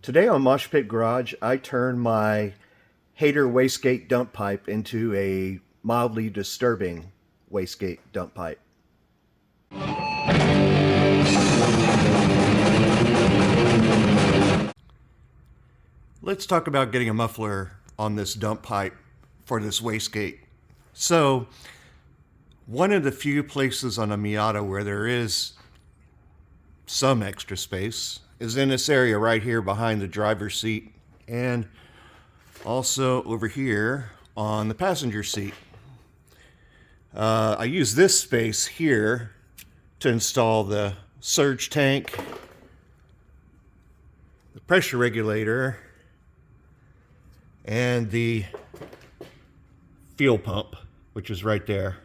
Today on Mosh Pit Garage, I turned my hater wastegate dump pipe into a mildly disturbing wastegate dump pipe. Let's talk about getting a muffler on this dump pipe for this wastegate. So, one of the few places on a Miata where there is some extra space is in this area right here behind the driver's seat and also over here on the passenger seat. I use this space here to install the surge tank, the pressure regulator, and the fuel pump, which is right there,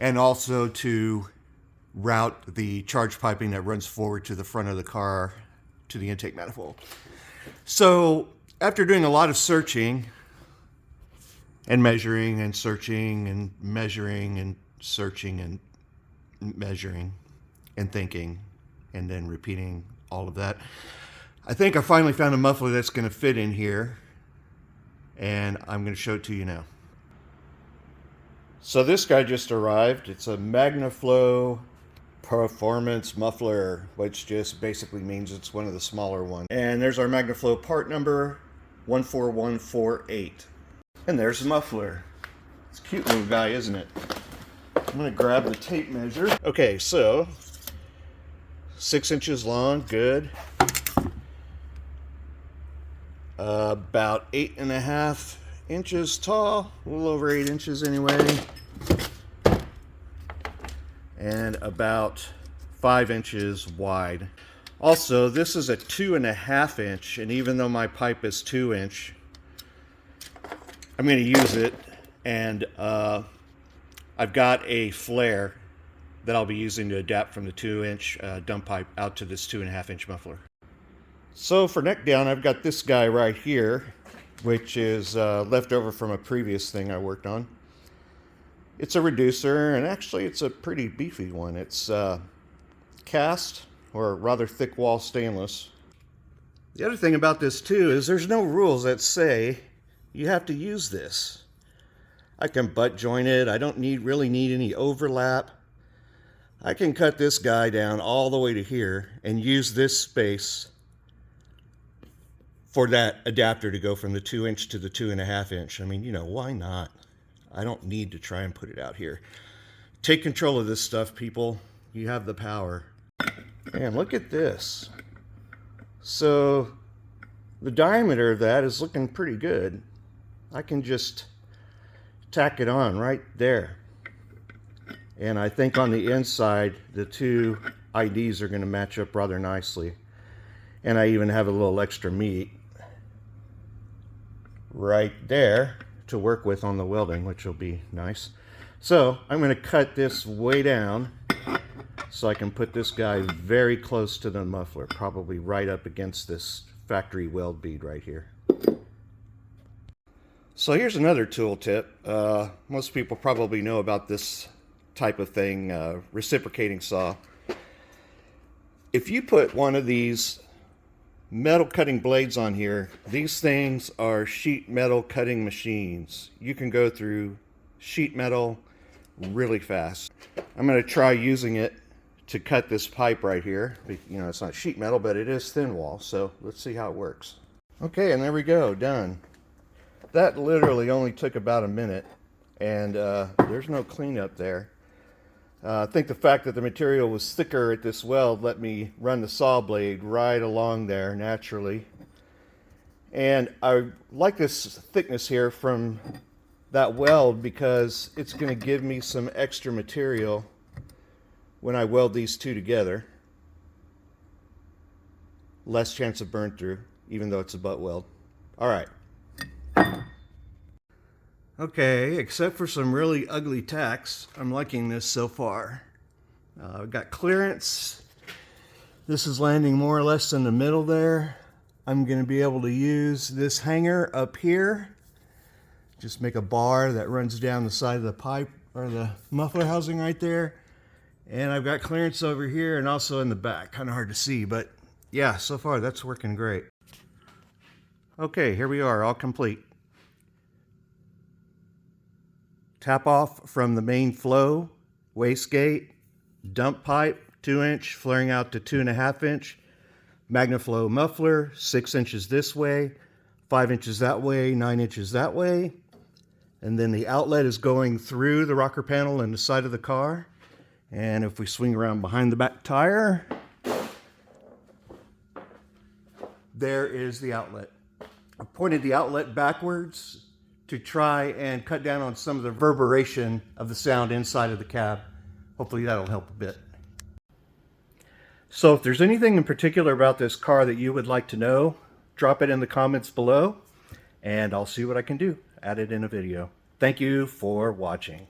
and also to route the charge piping that runs forward to the front of the car to the intake manifold. So after doing a lot of searching and measuring and searching and measuring and searching and measuring and thinking and then repeating all of that, I think I finally found a muffler that's going to fit in here, and I'm going to show it to you now. So this guy just arrived. It's a MagnaFlow Performance Muffler, which just basically means it's one of the smaller ones. And there's our MagnaFlow part number 14148. And there's the muffler. It's a cute little guy, isn't it? I'm going to grab the tape measure. Okay, so 6 inches long, good. About 8.5 inches tall, a little over 8 inches anyway. And about 5 inches wide. Also, this is a 2.5 inch, and even though my pipe is 2 inch, I'm going to use it, and I've got a flare that I'll be using to adapt from the 2 inch dump pipe out to this 2.5 inch muffler. So for neck down, I've got this guy right here, which is left over from a previous thing I worked on. It's a reducer, and actually it's a pretty beefy one. It's cast, or rather thick wall stainless. The other thing about this too is there's no rules that say you have to use this. I can butt joint it. I don't really need any overlap. I can cut this guy down all the way to here and use this space for that adapter to go from the 2 inch to the 2.5 inch. I mean, you know, why not? I don't need to try and put it out here. Take control of this stuff, people. You have the power. And look at this. So the diameter of that is looking pretty good. I can just tack it on right there. And I think on the inside, the two IDs are going to match up rather nicely. And I even have a little extra meat right there to work with on the welding, which will be nice. So I'm going to cut this way down so I can put this guy very close to the muffler, probably right up against this factory weld bead right here. So here's another tool tip. Most people probably know about this type of thing, reciprocating saw. If you put one of these metal cutting blades on here, these things are sheet metal cutting machines. You can go through sheet metal really fast. I'm going to try using it to cut this pipe right here. You know, it's not sheet metal, but it is thin wall, so let's see how it works. Okay, and there we go, done. That literally only took about a minute, and there's no cleanup there. I think the fact that the material was thicker at this weld let me run the saw blade right along there naturally. And I like this thickness here from that weld because it's going to give me some extra material when I weld these two together. Less chance of burn through, even though it's a butt weld. All right. Okay, except for some really ugly tacks, I'm liking this so far. I've got clearance. This is landing more or less in the middle there. I'm going to be able to use this hanger up here. Just make a bar that runs down the side of the pipe, or the muffler housing right there. And I've got clearance over here and also in the back. Kind of hard to see, but Yeah, so far that's working great. Okay, here we are, all complete. Tap off from the main flow, wastegate, dump pipe, 2-inch, flaring out to 2.5-inch, MagnaFlow muffler, 6 inches this way, 5 inches that way, 9 inches that way. And then the outlet is going through the rocker panel and the side of the car. And if we swing around behind the back tire, there is the outlet. I pointed the outlet backwards to try and cut down on some of the reverberation of the sound inside of the cab. Hopefully that'll help a bit. So if there's anything in particular about this car that you would like to know, drop it in the comments below and I'll see what I can do. Add it in a video. Thank you for watching.